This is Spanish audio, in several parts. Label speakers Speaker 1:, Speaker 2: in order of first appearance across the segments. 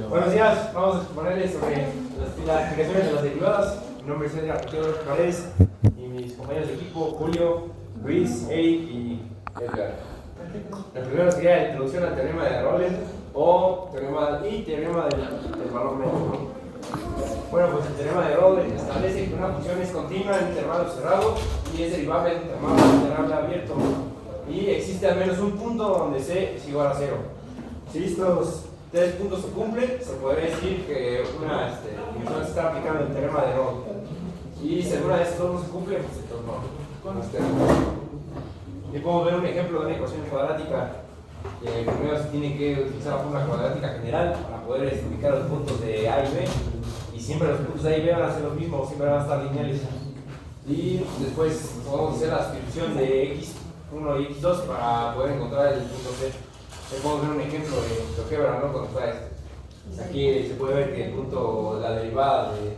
Speaker 1: Buenos días, vamos a exponerles sobre las explicaciones de las derivadas. Mi nombre es Edgar Paredes y mis compañeros de equipo, Julio, Luis, Eric y Edgar. La primera sería la introducción al teorema de Rowland o teorema del valor medio. Bueno, pues el teorema de Rowland establece que una función es continua en un intervalo cerrado y es derivable en un intervalo abierto. Y existe al menos un punto donde c es igual a 0. Si estos tres puntos se cumplen, se podría decir que una función se está aplicando el teorema de Rowland. Y si alguna de estos dos no se cumple, pues entonces no. Y podemos ver un ejemplo de una ecuación cuadrática. Primero se tiene que utilizar la fórmula cuadrática general para poder ubicar los puntos de A y B. Y siempre los puntos de A y B van a ser los mismos, siempre van a estar lineales. Y después podemos hacer la sustitución de x1 y x2 para poder encontrar el punto C. Podemos ver un ejemplo de GeoGebra, ¿no? Cuando está esto. Aquí se puede ver que el punto, la derivada de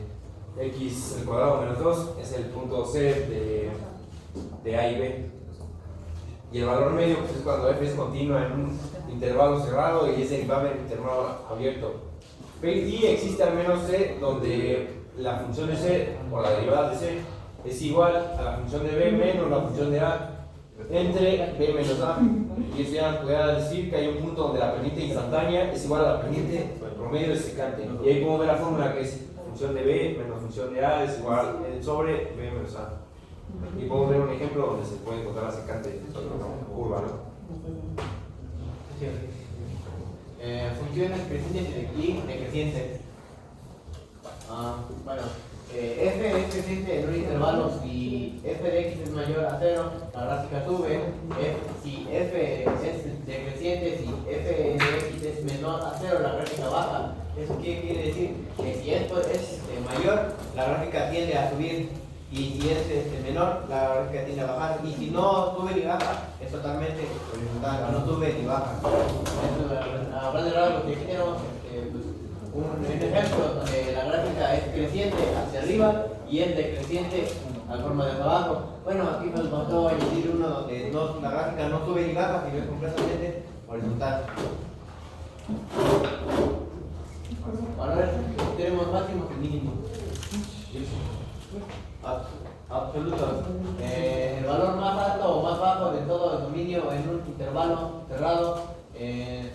Speaker 1: x al cuadrado menos 2 es el punto C de A y B. Y el valor medio pues, es cuando f es continua en un intervalo cerrado y es derivable en un intervalo abierto. Y existe al menos c donde la función de c o la derivada de c es igual a la función de b menos la función de a entre b menos a. Y eso ya nos podría decir que hay un punto donde la pendiente instantánea es igual a la pendiente promedio de secante. Y ahí podemos ver la fórmula que es función de b menos función de a es igual sobre b menos a. Y podemos ver un ejemplo donde se puede encontrar la secante curva, ¿no?
Speaker 2: Funciones crecientes y decrecientes. Bueno, f es creciente en un intervalo si f de x es mayor a 0, la gráfica sube. Si f es decreciente, si f de x es menor a 0, la gráfica baja. ¿Eso qué quiere decir? Que si esto es mayor, la gráfica tiende a subir. Y si es menor, la gráfica tiende a bajar. Y si no sube ni baja, es totalmente horizontal, no sube ni baja. A grandes rasgos, aquí tenemos un ejemplo donde la gráfica es creciente hacia arriba y es decreciente a forma de abajo. Bueno, aquí nos faltó añadir uno donde la gráfica no sube ni baja, sino es completamente horizontal. Para ver, tenemos máximos y mínimos. Absolutos. El valor más alto o más bajo de todo el dominio en un intervalo cerrado.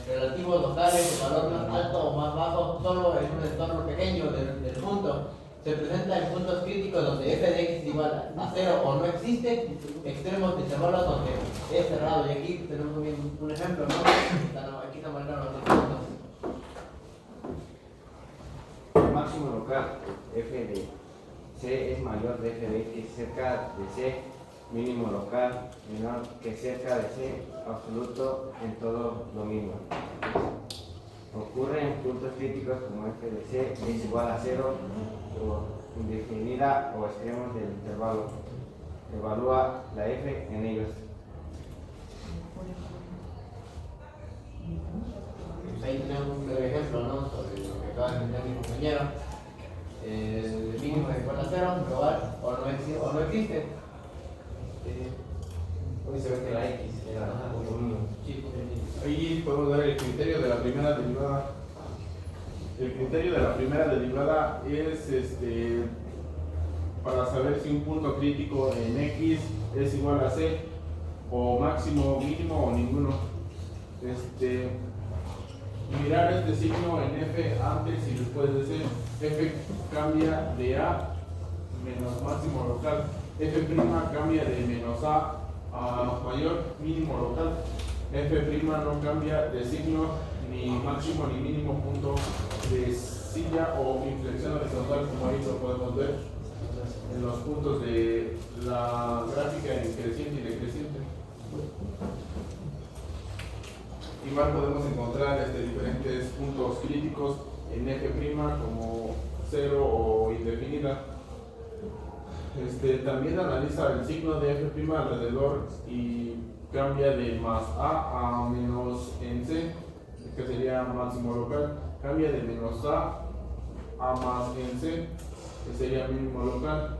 Speaker 2: Relativos locales, el valor más alto o más bajo solo en un entorno pequeño del punto. Se presenta en puntos críticos donde f de x es igual a 0 o no existe. Extremos de intervalos donde es cerrado. Y aquí tenemos un ejemplo, ¿no? Aquí están marcados los dos puntos.
Speaker 3: El máximo local f de c es mayor de f de x cerca de c, mínimo local menor que cerca de c, absoluto en todo dominio. Ocurre en puntos críticos como f de c es igual a 0 o indefinida o extremos del intervalo. Evalúa la f en ellos.
Speaker 2: Ahí tenemos un breve ejemplo, ¿no? Sobre lo que acaba de mencionar mi compañero. El mínimo es igual a 0, global, o no existe.
Speaker 1: Hoy se ve que la x era un
Speaker 4: Ahí podemos ver el criterio de la primera derivada. El criterio de la primera derivada es para saber si un punto crítico en x es igual a c, o máximo, mínimo o ninguno. Mirar este signo en f antes y después de c. F cambia de a menos máximo local. F' cambia de menos a mayor mínimo local. F' no cambia de signo ni máximo ni mínimo punto de silla o inflexión horizontal, como ahí lo podemos ver en los puntos de la gráfica en creciente y decreciente. Igual podemos encontrar diferentes puntos críticos en f' como 0 o indefinida. También analiza el signo de f' alrededor y cambia de más a menos en c, que sería máximo local. Cambia de menos a más en c, que sería mínimo local.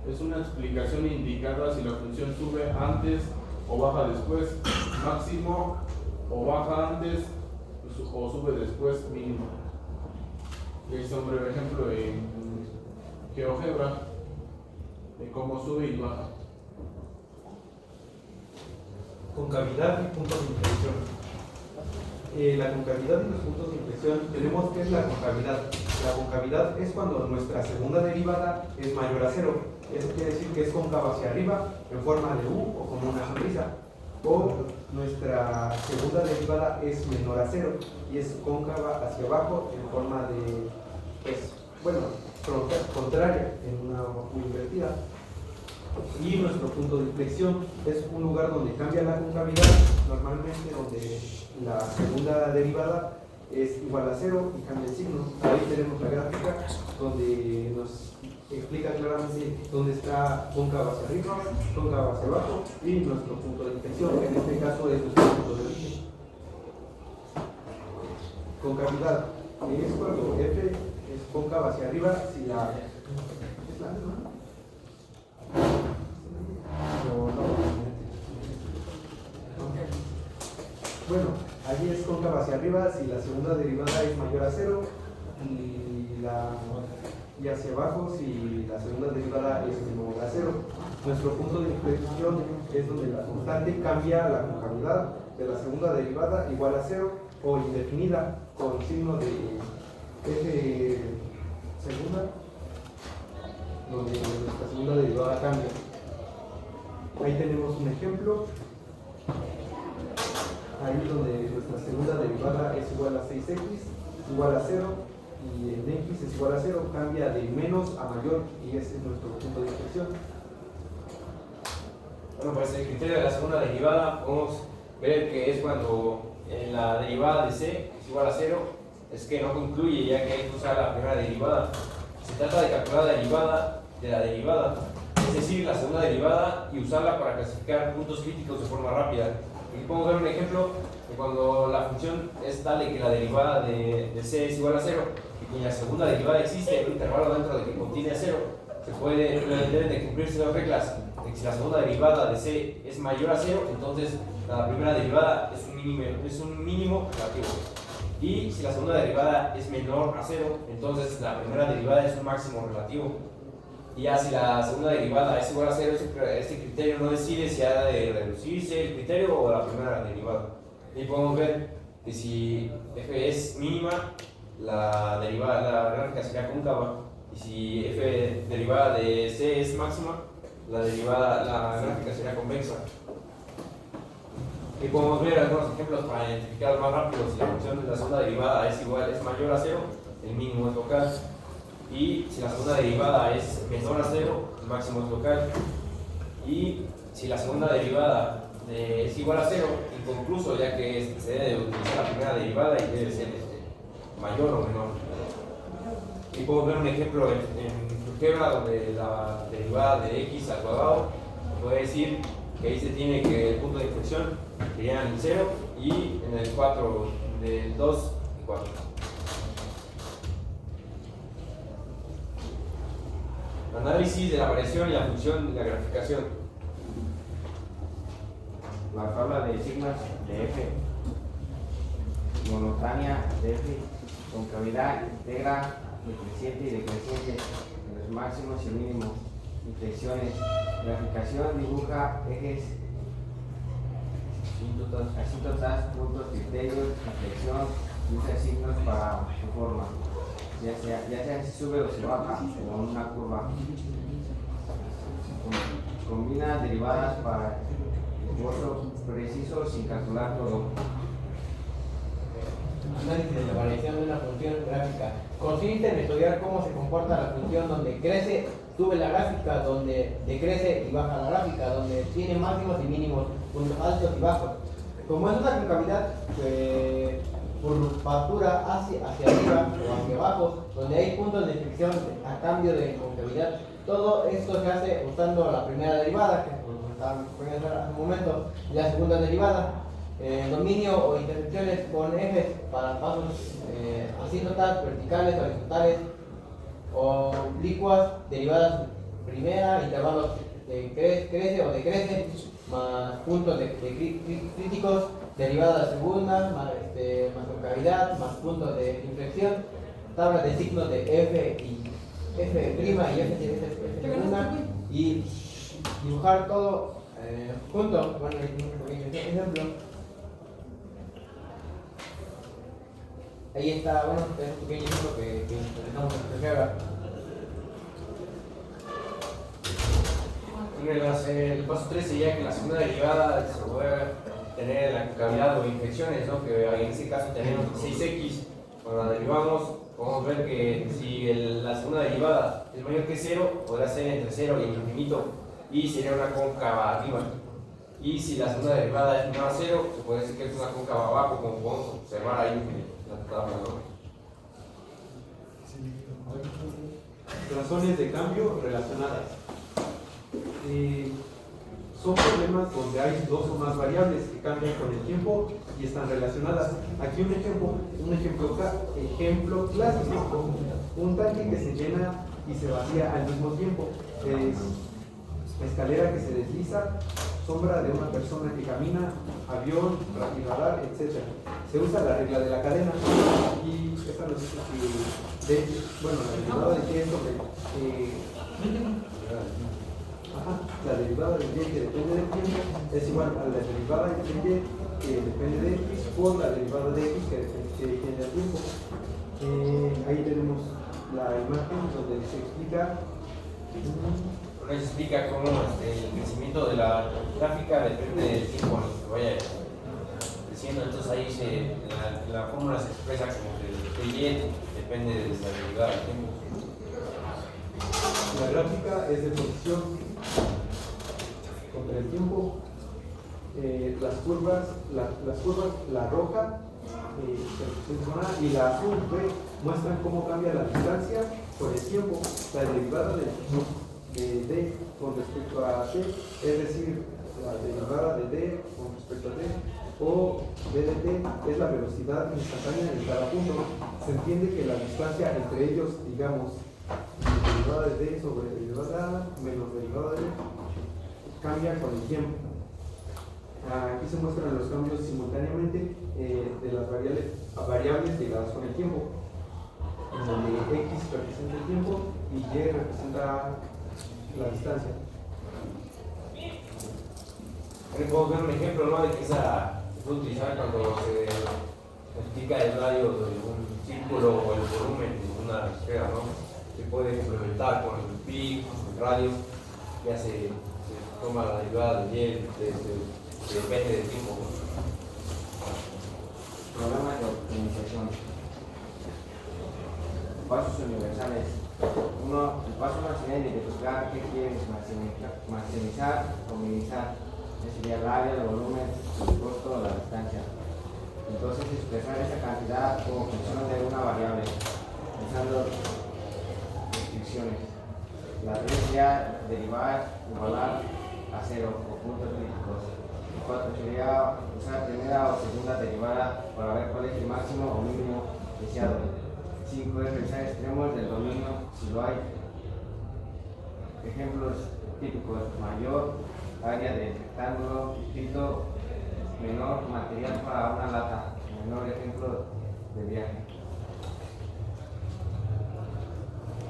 Speaker 4: Es una explicación indicada si la función sube antes o baja después, máximo o baja antes, o sube después mínimo. Hice un breve ejemplo en GeoGebra de cómo sube y baja.
Speaker 1: Concavidad y puntos de inflexión. La concavidad y los puntos de inflexión, tenemos que es la concavidad. La concavidad es cuando nuestra segunda derivada es mayor a cero. Eso quiere decir que es cóncava hacia arriba en forma de U o como una sonrisa. O nuestra segunda derivada es menor a cero y es cóncava hacia abajo en forma de, contraria, en una U invertida. Y nuestro punto de inflexión es un lugar donde cambia la concavidad, normalmente donde la segunda derivada es igual a cero y cambia el signo. Ahí tenemos la gráfica donde nos explica claramente dónde está cóncava hacia arriba, cóncava hacia abajo y nuestro punto de inflexión, que en este caso es nuestro punto de origen. Concavidad es cuando F es cóncava hacia arriba si la... ¿Es la misma? Bueno, allí es cóncava hacia arriba si la segunda derivada es mayor a cero y hacia abajo si la segunda derivada es menor a cero. Nuestro punto de inflexión es donde la constante cambia la concavidad de la segunda derivada igual a cero o indefinida con signo de F segunda, donde nuestra segunda derivada cambia. Ahí tenemos un ejemplo. Ahí donde nuestra segunda derivada es igual a 6x igual a 0 y en x es igual a 0, cambia de menos a mayor y ese es nuestro punto de inflexión.
Speaker 5: Bueno, pues el criterio de la segunda derivada podemos ver que es cuando en la derivada de c es igual a 0, es que no concluye ya que hay que usar la primera derivada. Se trata de calcular la derivada de la derivada, es decir, la segunda derivada y usarla para clasificar puntos críticos de forma rápida. Aquí podemos ver un ejemplo de cuando la función es tal de que la derivada de c es igual a 0 y cuya segunda derivada existe en un intervalo dentro de que contiene 0. Deben de cumplirse dos reglas, de que si la segunda derivada de c es mayor a 0, entonces la primera derivada es un mínimo relativo. Y si la segunda derivada es menor a 0, entonces la primera derivada es un máximo relativo. Y ya si la segunda derivada es igual a 0, este criterio no decide si ha de reducirse el criterio o la primera derivada. Y podemos ver que si f es mínima, la gráfica sería cóncava. Y si f derivada de c es máxima, la gráfica sería convexa. Y podemos ver algunos ejemplos para identificar más rápido. Si la función de la segunda derivada es mayor a 0, el mínimo es local. Y si la segunda derivada es menor a 0, el máximo es local. Y si la segunda derivada es igual a 0, inconcluso, ya que se debe utilizar la primera derivada y debe ser mayor o menor. Y podemos ver un ejemplo en GeoGebra donde la derivada de x al cuadrado puede decir que ahí se tiene que el punto de inflexión sería en el 0 y en el 4, del 2 y 4. Análisis de la variación y la función de la graficación.
Speaker 3: La tabla de signos de F, monotánea de F, concavidad integra decreciente y decreciente en los máximos y mínimos, inflexiones. Graficación dibuja ejes, asíntotas, puntos, criterios, inflexión, y usa signos para su forma, ya sea si sube o si baja, o en una curva. Combina derivadas para esbozo preciso sin calcular todo.
Speaker 2: Análisis de la variación de una función gráfica. Consiste en estudiar cómo se comporta la función donde crece, sube la gráfica, donde decrece y baja la gráfica, donde tiene máximos y mínimos, puntos altos y bajos. Como es una concavidad curvatura hacia arriba o hacia abajo, donde hay puntos de inflexión a cambio de concavidad, todo esto se hace usando la primera derivada, que estábamos poniendo hace un momento, y la segunda derivada. Dominio o intersecciones con ejes para pasos asíntotas, verticales, horizontales, oblicuas, derivadas primera, intervalos de crece o decrece, más puntos de críticos, derivada segunda, más concavidad, más punto de inflexión, tabla de signos de F y F' y F segunda, y dibujar todo junto. Bueno, un pequeño ejemplo. Ahí está, bueno, es un pequeño ejemplo que intentamos reflejar.
Speaker 5: El paso 3 sería que la segunda derivada se puede tener la concavidad o inflexiones, ¿no? Que en este caso tenemos 6x. Cuando la derivamos, podemos ver que si la segunda derivada es mayor que 0, podrá ser entre 0 y el infinito, y sería una cóncava arriba. Y si la segunda derivada es menor a 0, se puede decir que es una cóncava abajo, como podemos observar ahí en la tabla, ¿no?
Speaker 6: Razones de cambio relacionadas. Son problemas donde hay dos o más variables que cambian con el tiempo y están relacionadas. Aquí un ejemplo clásico, un tanque que se llena y se vacía al mismo tiempo. Escalera que se desliza, sombra de una persona que camina, avión, radar, etc. Se usa la regla de la cadena y esta nos dice que la derivada de y sobre la derivada de y que depende del tiempo es igual a la derivada de y que depende de x por la derivada de x que depende del tiempo. Ahí tenemos la imagen donde se explica.
Speaker 5: Nos explica cómo el crecimiento de la gráfica depende del tiempo en el que vaya creciendo. Entonces ahí la fórmula se expresa como que el y depende de la derivada del tiempo.
Speaker 6: La gráfica es de posición contra el tiempo. Las curvas, la roja y la azul muestran cómo cambia la distancia con el tiempo. La derivada de d con respecto a t, es decir, la derivada de d con respecto a t, o d de t es la velocidad instantánea en cada punto. Se entiende que la distancia entre ellos, digamos, derivada de d sobre derivada menos derivada de d, cambia con el tiempo. Aquí se muestran los cambios simultáneamente de las variables ligadas con el tiempo, en donde x representa el tiempo y y representa la distancia.
Speaker 5: Podemos ver un ejemplo, ¿no?, de que se puede utilizar cuando se explica el radio de un círculo o el volumen de una esfera, ¿no? Se puede complementar con el pi, con el radio, ya se toma la derivada de y, depende del tiempo, ¿no?
Speaker 3: Programas de optimización. Pasos universales. El paso 1 sería identificar qué quieres maximizar o minimizar. Ese sería el área, el volumen, el costo o la distancia. Entonces expresar esa cantidad como función de una variable, usando restricciones. La 3 sería derivar, igualar a 0 o puntos críticos. 4 sería usar primera o segunda derivada para ver cuál es el máximo o mínimo deseado. 5 es revisar extremos del dominio si lo hay. Ejemplos típicos: mayor, área de rectángulo, distrito, menor, material para una lata, menor, ejemplo de viaje.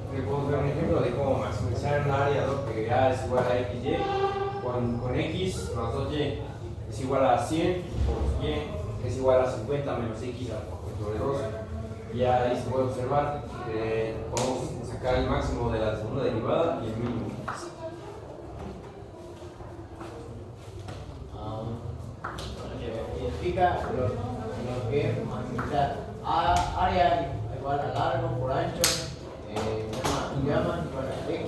Speaker 5: Podemos ver un ejemplo de cómo maximizar un área, ¿no?, que A es igual a XY, con X más 2Y es igual a 100 por Y es igual a 50 menos X sobre 2. Y ahí se puede observar que podemos sacar el máximo de la segunda derivada y el mínimo.
Speaker 2: Identifica lo que es maximizar. Área igual a largo por ancho, llama igual a x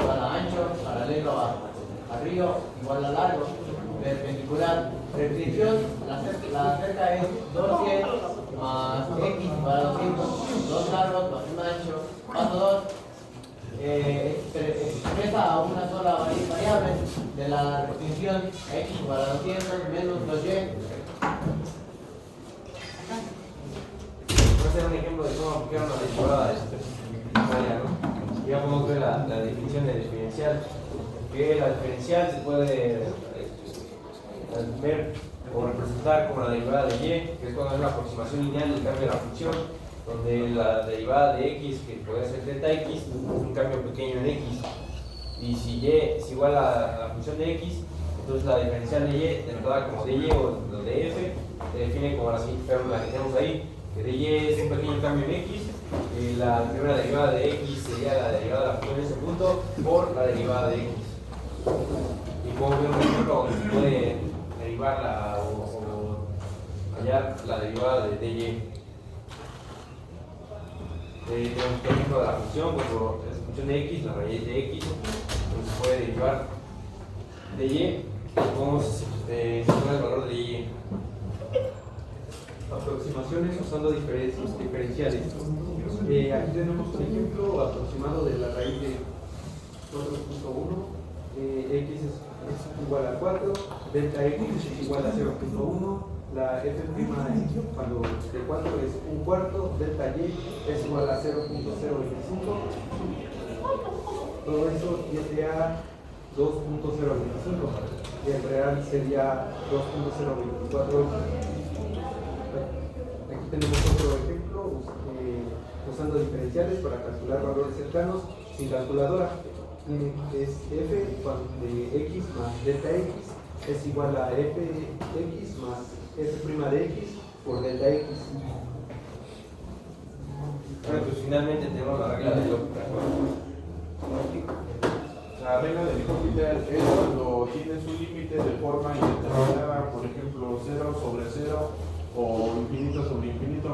Speaker 2: igual a ancho, paralelo a río igual a largo, perpendicular. Restricción, la cerca es 200 más x igual a 200, 2 largos más 1 ancho. Paso 2. Expresa una sola variable de la restricción x igual a 200 menos 2y.
Speaker 5: Voy a hacer un ejemplo de cómo aplicar una derivada área, ¿no? Ya podemos ver la definición de diferencial, que la diferencial se puede ver o representar como la derivada de y, que es cuando hay una aproximación lineal del cambio de la función, donde la derivada de x, que puede ser delta x, es un cambio pequeño en x. Y si y es igual a la función de x, entonces la diferencial de y, denotada como dy o de f, se define como la siguiente fórmula que tenemos ahí, que dy es un pequeño cambio en x, y la primera derivada de x sería la derivada de la función en ese punto por la derivada de x. Y puedo ver un ejemplo donde se puede derivar o hallar la derivada de dy. Tenemos un ejemplo de la función, pues por la función de x, la raíz de x, entonces se puede derivar de y, podemos situar el valor de y.
Speaker 6: Aproximaciones usando diferenciales. Aquí tenemos un ejemplo aproximado de la raíz de 4.1. X es igual a 4, delta x es igual a 0.1, la f' cuando de 4 es un cuarto, delta y es igual a 0.025. Todo eso tiende a 2.025 y el real sería 2.024. Aquí tenemos otro ejemplo usando diferenciales para calcular valores cercanos sin calculadora. Es f de x más delta x es igual a fx más f' de x por delta x.
Speaker 5: Bueno, pues finalmente tenemos la regla de L'Hopital.
Speaker 4: La regla del L'Hopital es cuando tienes un límite de forma indeterminada, por ejemplo 0 sobre 0 o infinito sobre infinito.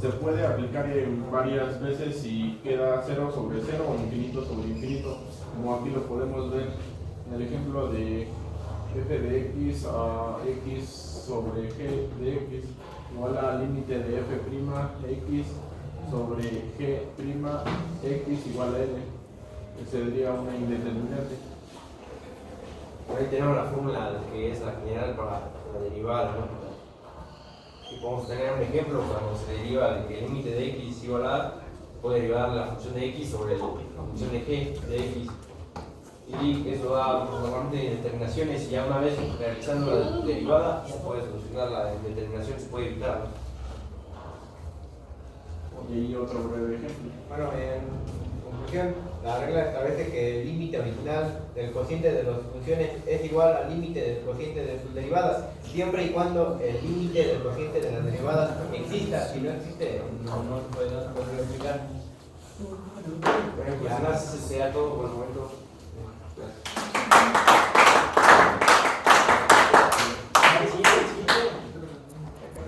Speaker 4: Se puede aplicar en varias veces y queda 0 sobre 0 o infinito sobre infinito, como aquí lo podemos ver en el ejemplo de f de x a x sobre g de x igual al límite de f' x sobre g' x igual a n, que sería una indeterminante.
Speaker 5: Ahí tenemos la fórmula que es la general para la derivada, ¿no? Y podemos tener un ejemplo cuando se deriva de que el límite de x es igual a, puede derivar la función de x sobre la función de g de x. Y eso da normalmente determinaciones, y ya una vez realizando la derivada se puede solucionar la determinación, se puede evitar, ¿no?
Speaker 4: Y ahí otro breve ejemplo.
Speaker 2: Bueno, en conclusión, la regla establece que el límite original del cociente de las funciones es igual al límite del cociente de sus derivadas, siempre y cuando el límite del cociente de las derivadas exista. Si no existe, no se puede explicar.
Speaker 5: Bueno, pues nada, ese sería todo por el momento. Gracias.